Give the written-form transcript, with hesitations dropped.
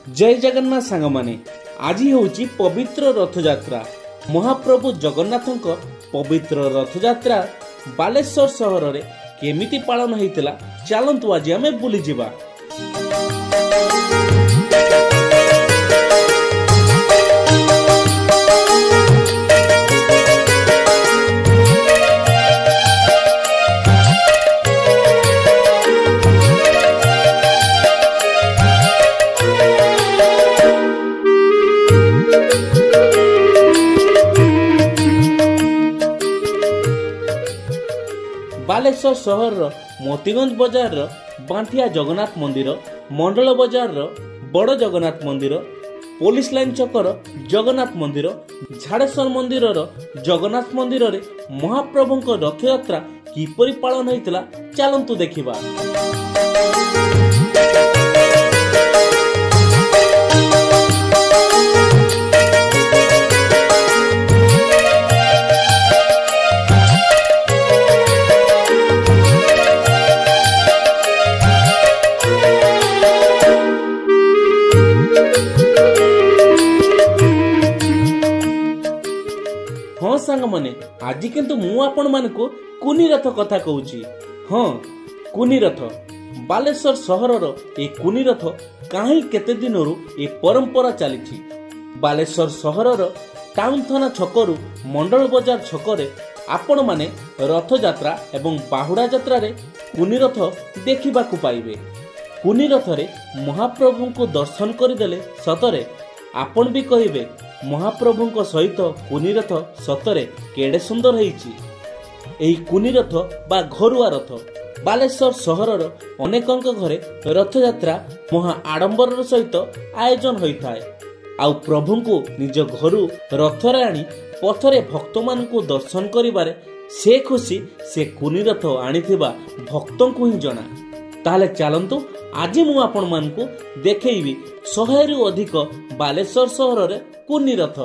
जय जगन्नाथ सांग माने आज होची पवित्र रथयात्रा। महाप्रभु जगन्नाथक पवित्र रथयात्रा बालेश्वर सहर रे केमिति पालन होइतिला चलंतु आज आमे बुली जिबा। बालेश्वर सहर मोतीगंज बजार बांठिया जगन्नाथ मंदिर, मंडल बजार बड़ जगन्नाथ मंदिर, पुलिस लाइन चकर जगन्नाथ मंदिर, झाड़ेश्वर मंदिर जगन्नाथ मंदिर रे महाप्रभुंक रथयात्रा किपरि पालन होइतिला चलंतु देखिबा। हाँ सांग माने आज किंतु मु आपण मानकु कुनी रथ कथा कहूची। हाँ कुनी रथ बालेश्वर सहरर ए कुनी रथ काहे केते दिनरु ए परंपरा चलीछि। बालेश्वर सहरर टाउन थाना छकरु मंडल बजार छकरे आपण माने रथ यात्रा एवं बाहुड़ा यात्रा रे कुनी रथ देखिबाकू पाइबे। कुनी रथ रे महाप्रभु को दर्शन करदेले सतरे आपण भी कहिबे महाप्रभुंक सहित कुनी रथ सतरे केड़े सुंदर होईची। एही कुनी रथ बा घरुआ रथ बालेश्वर सहरर अनेकंक घरे रथयात्रा महा आडंबर सहित आयोजन होइथाय। आउ प्रभुंकु निज घरु रथरे आनी पथरे भक्त मानकु दर्शन करिबारे से खुशी से कुनी रथ आनिथिबा भक्तंकु ही जणा। ताहले चलंतु आज मु आपण मानकु देखैबी 100 रु अधिक बालेश्वर सहर रे कुनी रथ।